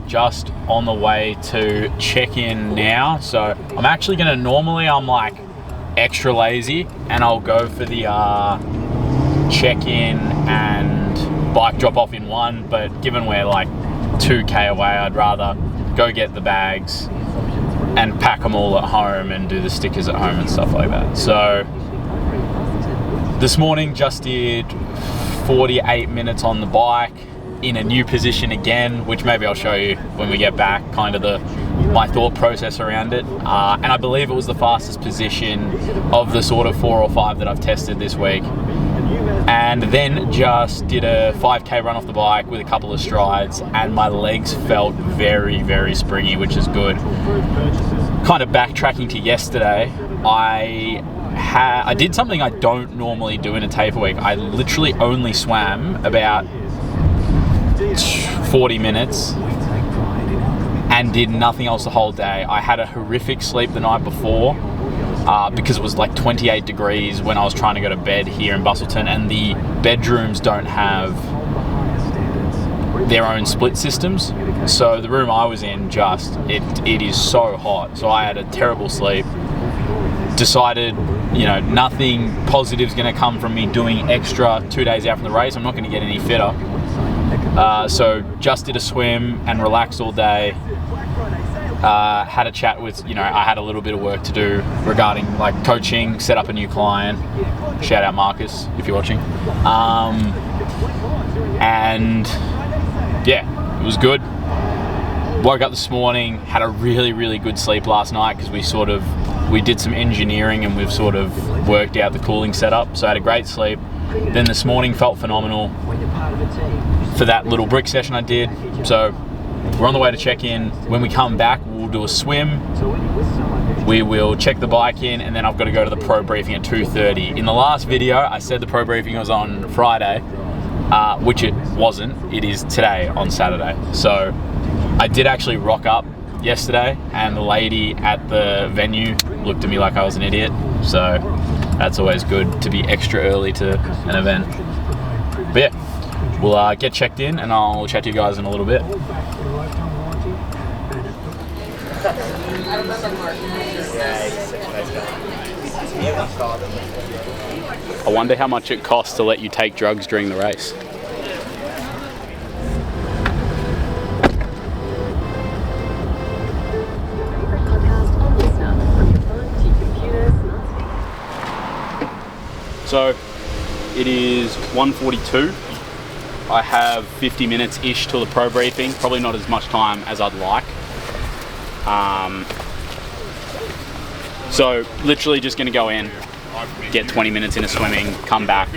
Just on the way to check in now. So I'm actually gonna, normally I'm like extra lazy and I'll go for the check-in and bike drop off in one, but given we're like 2k away, I'd rather go get the bags and pack them all at home and do the stickers at home and stuff like that. So this morning just did 48 minutes on the bike in a new position again, which maybe I'll show you when we get back, kind of my thought process around it. And I believe it was the fastest position of the sort of 4 or 5 that I've tested this week. And then just did a 5k run off the bike with a couple of strides, and my legs felt very, very springy, which is good. Kind of backtracking to yesterday, I did something I don't normally do in a taper week. I literally only swam about 40 minutes and did nothing else the whole day. I had a horrific sleep the night before because it was like 28 degrees when I was trying to go to bed here in Busselton, and the bedrooms don't have their own split systems. So the room I was in, it is so hot. So I had a terrible sleep. Decided, nothing positive is going to come from me doing extra 2 days out from the race. I'm not going to get any fitter. So just did a swim and relaxed all day. Had a chat with, I had a little bit of work to do regarding like coaching, set up a new client. Shout out Marcus if you're watching. And yeah, it was good. Woke up this morning, had a really, really good sleep last night because we did some engineering and we've sort of worked out the cooling setup. So I had a great sleep. Then this morning felt phenomenal for that little brick session I did. So we're on the way to check in. When we come back, we'll do a swim. We will check the bike in, and then I've got to go to the pro briefing at 2:30. In the last video, I said the pro briefing was on Friday, which it wasn't. It is today on Saturday. So I did actually rock up yesterday, and the lady at the venue looked at me like I was an idiot. So that's always good to be extra early to an event. But yeah, we'll get checked in and I'll chat to you guys in a little bit. I wonder how much it costs to let you take drugs during the race. So it is 1:42. I have 50 minutes-ish till the pro briefing. Probably not as much time as I'd like. So literally just gonna go in, get 20 minutes into swimming, come back,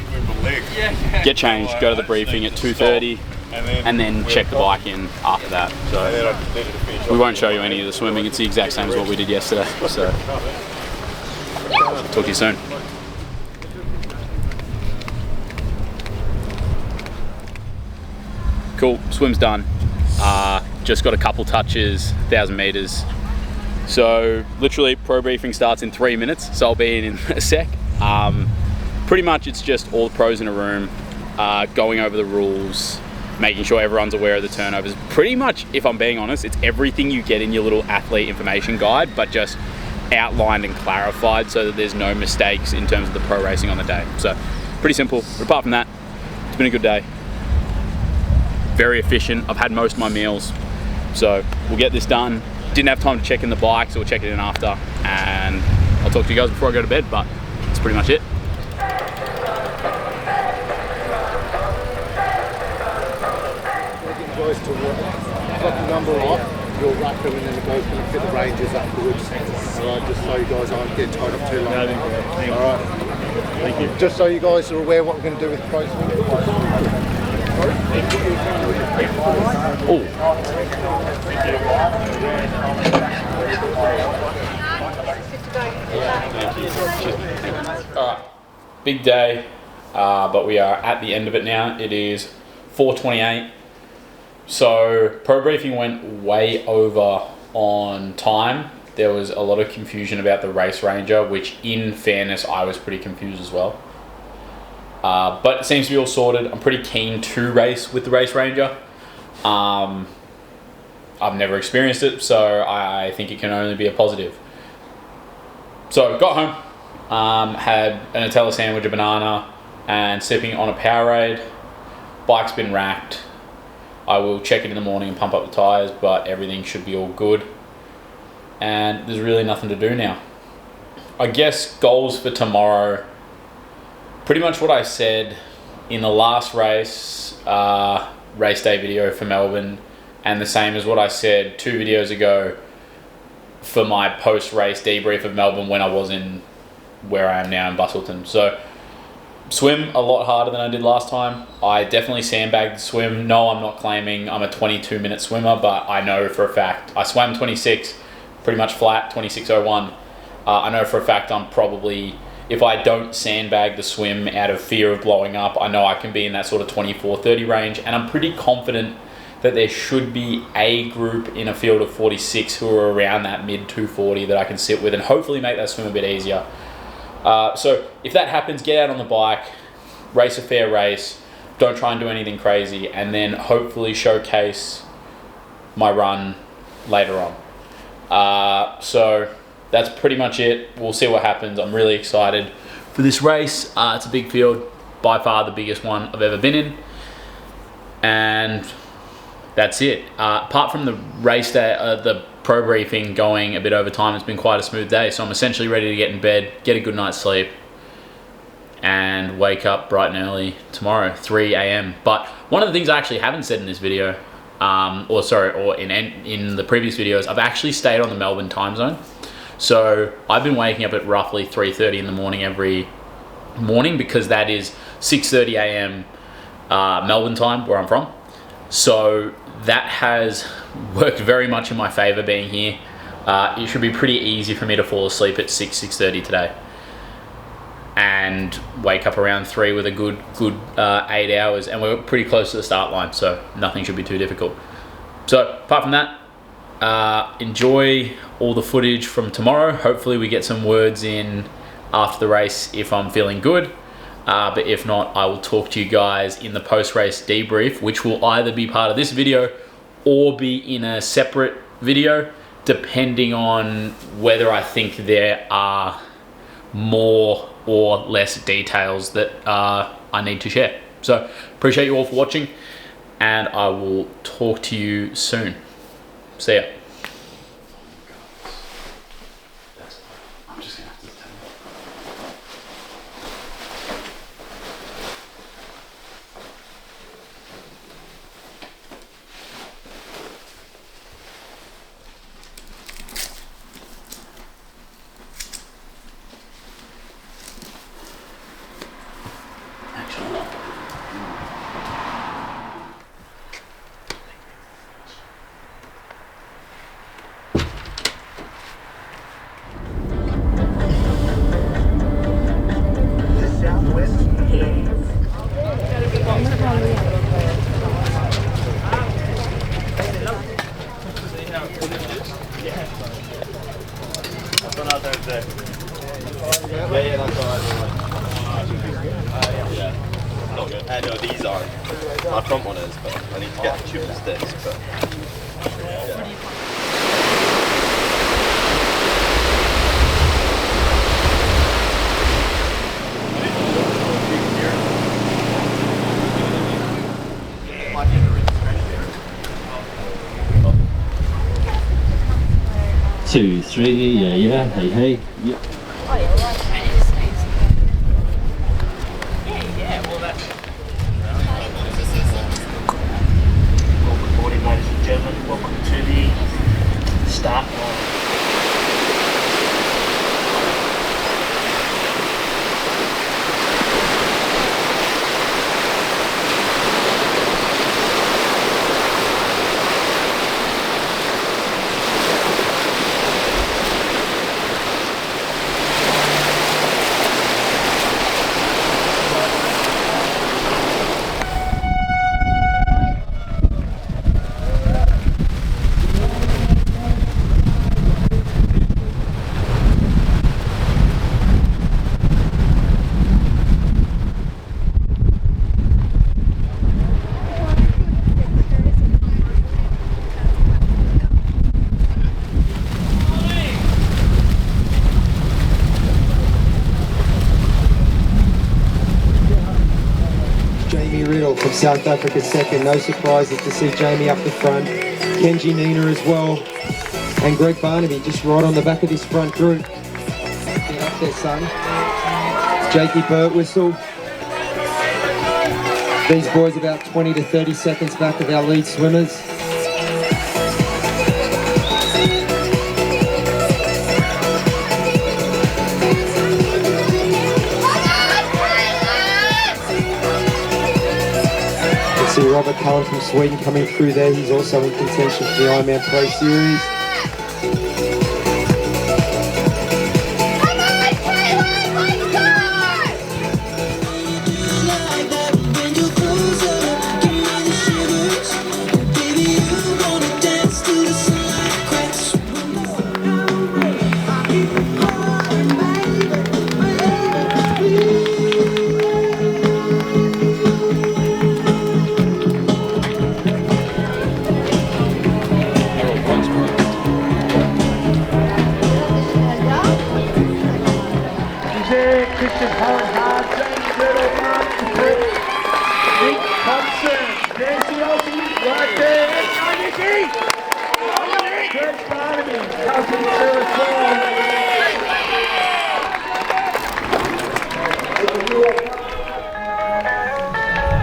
get changed, go to the briefing at 2:30, and then check the bike in after that. So we won't show you any of the swimming. It's the exact same as what we did yesterday. So talk to you soon. Cool, swim's done. Just got a couple touches, 1,000 meters. So literally pro briefing starts in 3 minutes, so I'll be in a sec. Pretty much it's just all the pros in a room, going over the rules, making sure everyone's aware of the turnovers. Pretty much, if I'm being honest, it's everything you get in your little athlete information guide, but just outlined and clarified so that there's no mistakes in terms of the pro racing on the day. So pretty simple. But apart from that, it's been a good day. Very efficient. I've had most of my meals, so we'll get this done. Didn't have time to check in the bike, so we'll check it in after, and I'll talk to you guys before I go to bed, but that's pretty much it. Guys to cut the number off, you'll wrap them, and then the guys can fit the ranges afterwards. Alright, just so you guys aren't getting tied up too long. Alright. Thank you. Just so you guys are aware what we're going to do with price. Alright, big day, but we are at the end of it now. It is 4:28. So pro briefing went way over on time. There was a lot of confusion about the race ranger, which in fairness, I was pretty confused as well. But it seems to be all sorted. I'm pretty keen to race with the race ranger. I've never experienced it, so I think it can only be a positive. So got home, had a Nutella sandwich, a banana, and sipping on a Powerade. Bike's been racked. I will check it in the morning and pump up the tyres, but everything should be all good. And there's really nothing to do now. I guess goals for tomorrow, pretty much what I said in the last race, race day video for Melbourne, and the same as what I said 2 videos ago for my post-race debrief of Melbourne when I was in where I am now in Busselton. So swim a lot harder than I did last time. I definitely sandbagged the swim. No, I'm not claiming I'm a 22-minute swimmer, but I know for a fact I swam 26, pretty much flat, 26:01. I know for a fact I'm probably, if I don't sandbag the swim out of fear of blowing up, I know I can be in that sort of 24-30 range, and I'm pretty confident that there should be a group in a field of 46 who are around that mid 240 that I can sit with and hopefully make that swim a bit easier. So if that happens, get out on the bike, race a fair race, don't try and do anything crazy, and then hopefully showcase my run later on. So that's pretty much it. We'll see what happens. I'm really excited for this race. It's a big field, by far the biggest one I've ever been in. And that's it. Apart from the race day, the pro briefing going a bit over time, it's been quite a smooth day. So I'm essentially ready to get in bed, get a good night's sleep, and wake up bright and early tomorrow, 3 a.m. But one of the things I actually haven't said in this video, or in the previous videos, I've actually stayed on the Melbourne time zone. So I've been waking up at roughly 3:30 in the morning every morning, because that is 6:30 a.m. Melbourne time, where I'm from. So that has worked very much in my favor being here. It should be pretty easy for me to fall asleep at 6:30 today and wake up around 3 with a good 8 hours, and we're pretty close to the start line, so nothing should be too difficult. So apart from that, enjoy all the footage from tomorrow. Hopefully we get some words in after the race if I'm feeling good. But if not, I will talk to you guys in the post-race debrief, which will either be part of this video or be in a separate video, depending on whether I think there are more or less details that I need to share. So appreciate you all for watching, and I will talk to you soon. See ya. No, these aren't. My front one is, but I need to get the tube sticks. But Two, three, yeah, hey, hey, yep. good morning, ladies and gentlemen. Welcome to the start line. South Africa second. No surprises to see Jamie up the front. Kenji Nina as well. And Greg Barnaby just right on the back of this front group. Get up there, son. Jakey Birtwhistle. These boys about 20 to 30 seconds back of our lead swimmers. See Robert Cullen from Sweden coming through there. He's also in contention for the Ironman Pro Series.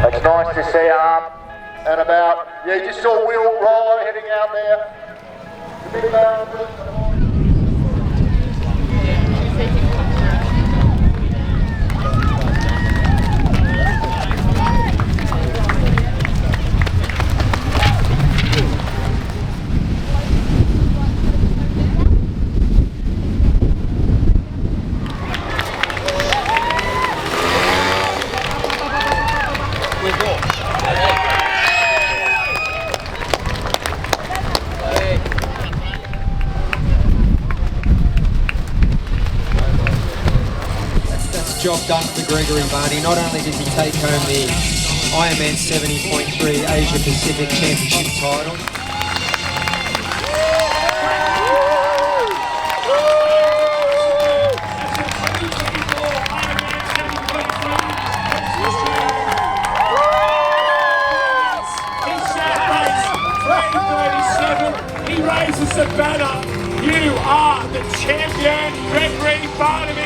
It's nice to see you up and about. Yeah, you just saw Will Rollo heading out there. The big man. Job done for Gregory Barney. Not only did he take home the Ironman 70.3 Asia Pacific Championship title, he raises the banner. You are the champion, Gregory Barnaby.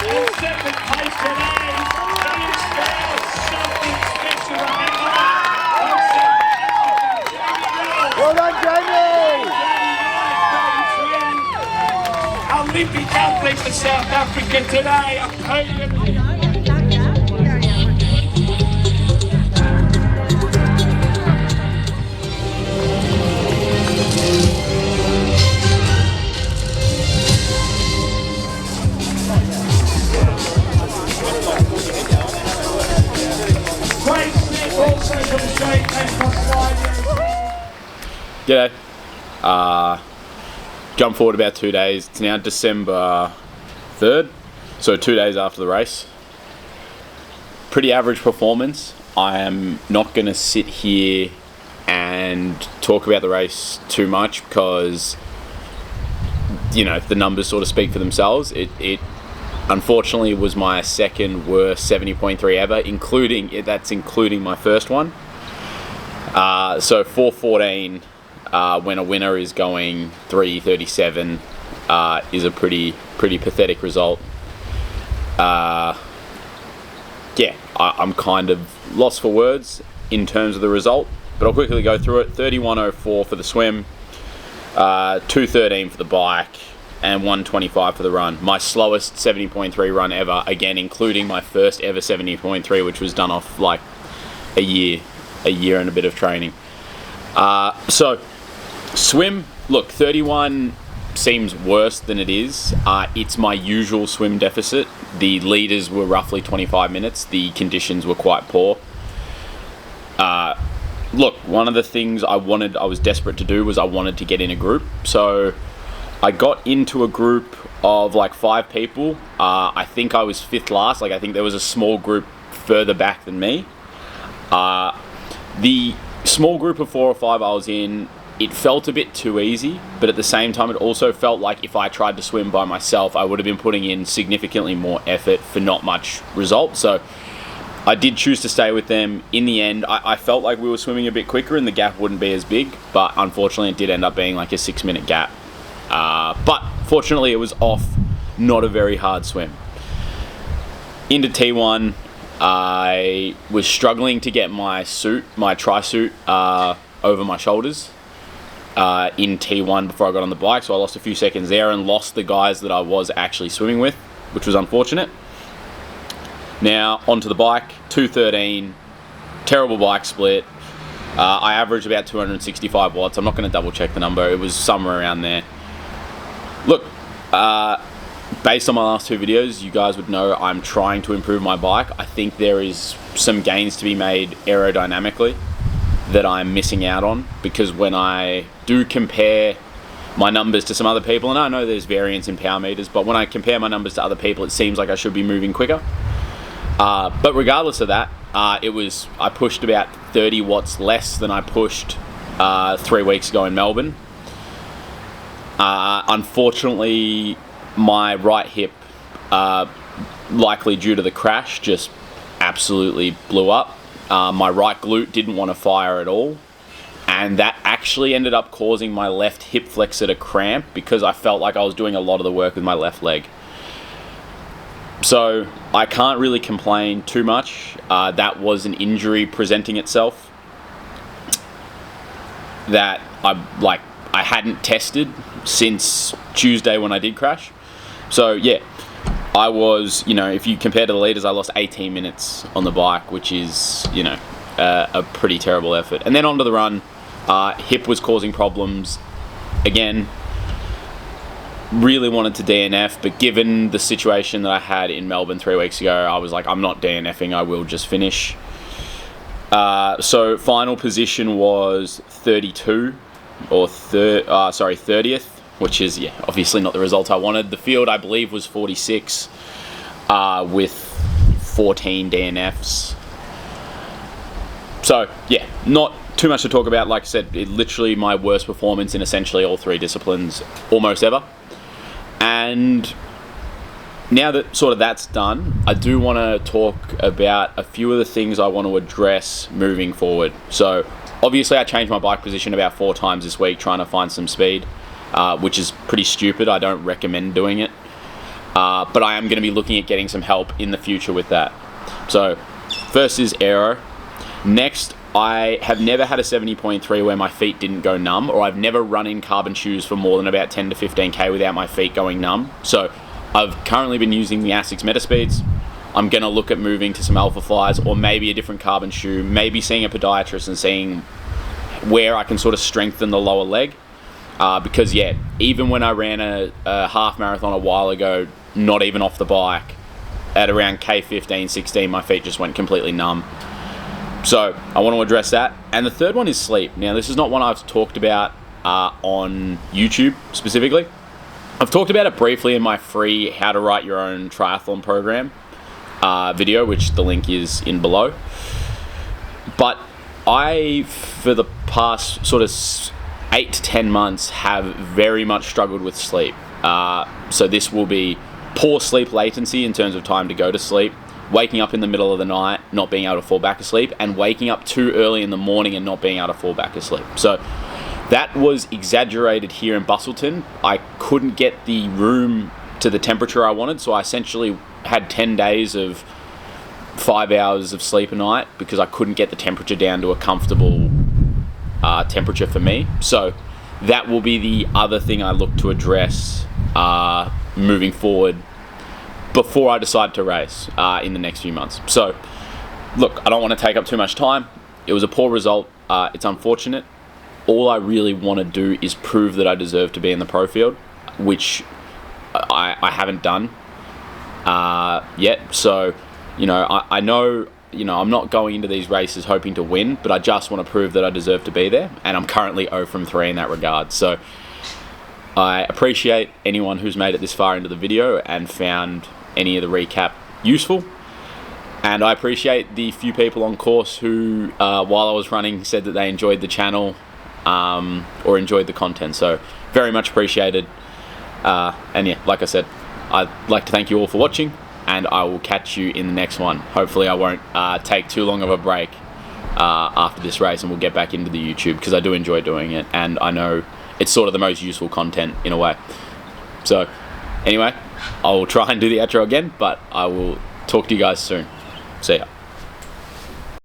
In second place today, is there something special about Well done, Jamie! Olympic athlete for South Africa today, a podium. G'day. Jump forward about 2 days. It's now December 3rd, so 2 days after the race. Pretty average performance. I am not going to sit here and talk about the race too much because, you know, the numbers sort of speak for themselves. It unfortunately was my second worst 70.3 ever, including my first one. So 4:14 when a winner is going 3:37 is a pretty pathetic result. Yeah, I'm kind of lost for words in terms of the result, but I'll quickly go through it. 31:04 for the swim, 2:13 for the bike, and 1:25 for the run. My slowest 70.3 run ever, again including my first ever 70.3, which was done off like a year and a bit of training. So swim, look, 31 seems worse than it is. It's my usual swim deficit. The leaders were roughly 25 minutes. The conditions were quite poor. Look, one of the things I was desperate to do was I wanted to get in a group. So I got into a group of like 5 people. I think I was 5th last. Like I think there was a small group further back than me. The small group of 4 or 5 I was in, it felt a bit too easy, but at the same time it also felt like if I tried to swim by myself, I would have been putting in significantly more effort for not much result. So I did choose to stay with them. In the end, I felt like we were swimming a bit quicker and the gap wouldn't be as big, but unfortunately it did end up being like a 6-minute gap. But fortunately it was off, not a very hard swim. Into T1, I was struggling to get my tri-suit over my shoulders in T1 before I got on the bike, so I lost a few seconds there and lost the guys that I was actually swimming with, which was unfortunate. Now onto the bike, 2:13, terrible bike split. I averaged about 265 watts. I'm not going to double check the number, it was somewhere around there. Look, based on my last 2 videos, you guys would know I'm trying to improve my bike. I think there is some gains to be made aerodynamically that I'm missing out on, because when I do compare my numbers to some other people, and I know there's variance in power meters, but when I compare my numbers to other people, it seems like I should be moving quicker. But regardless of that, I pushed about 30 watts less than I pushed 3 weeks ago in Melbourne. Unfortunately, my right hip, likely due to the crash, just absolutely blew up. My right glute didn't want to fire at all, and that actually ended up causing my left hip flexor to cramp because I felt like I was doing a lot of the work with my left leg. So I can't really complain too much. That was an injury presenting itself that I hadn't tested since Tuesday when I did crash. So yeah, I was, if you compare to the leaders, I lost 18 minutes on the bike, which is, a pretty terrible effort. And then onto the run, hip was causing problems again. Really wanted to DNF, but given the situation that I had in Melbourne 3 weeks ago, I was like, I'm not DNFing, I will just finish. So final position was 32, or 30th, which is, obviously not the result I wanted. The field, I believe, was 46, with 14 DNFs. So, yeah, not too much to talk about. Like I said, literally my worst performance in essentially all 3 disciplines almost ever. And now that sort of that's done, I do want to talk about a few of the things I want to address moving forward. So, obviously I changed my bike position about 4 times this week trying to find some speed. Which is pretty stupid. I don't recommend doing it. But I am going to be looking at getting some help in the future with that. So, first is aero. Next, I have never had a 70.3 where my feet didn't go numb, or I've never run in carbon shoes for more than about 10 to 15k without my feet going numb. So, I've currently been using the Asics Metaspeeds. I'm going to look at moving to some Alpha Flies, or maybe a different carbon shoe, maybe seeing a podiatrist and seeing where I can sort of strengthen the lower leg. Because even when I ran a half marathon a while ago, not even off the bike, at around K15, 16, my feet just went completely numb. So I want to address that. And the third one is sleep. Now, this is not one I've talked about on YouTube specifically. I've talked about it briefly in my free How to Write Your Own Triathlon program video, which the link is in below. But I, for the past sort of 8 to 10 months, have very much struggled with sleep. So this will be poor sleep latency in terms of time to go to sleep, waking up in the middle of the night, not being able to fall back asleep, and waking up too early in the morning and not being able to fall back asleep. So that was exaggerated here in Busselton. I couldn't get the room to the temperature I wanted, so I essentially had 10 days of 5 hours of sleep a night because I couldn't get the temperature down to a comfortable temperature for me. So that will be the other thing I look to address moving forward before I decide to race in the next few months. So look, I don't want to take up too much time. It was a poor result. It's unfortunate. All I really want to do is prove that I deserve to be in the pro field, which I haven't done yet. So, I know, I'm not going into these races hoping to win, but I just want to prove that I deserve to be there. And I'm currently 0 from 3 in that regard. So I appreciate anyone who's made it this far into the video and found any of the recap useful. And I appreciate the few people on course who, while I was running, said that they enjoyed the channel or enjoyed the content. So very much appreciated. And yeah, like I said, I'd like to thank you all for watching, and I will catch you in the next one. Hopefully I won't take too long of a break after this race, and we'll get back into the YouTube, because I do enjoy doing it, and I know it's sort of the most useful content in a way. So anyway, I will try and do the outro again, but I will talk to you guys soon. See ya.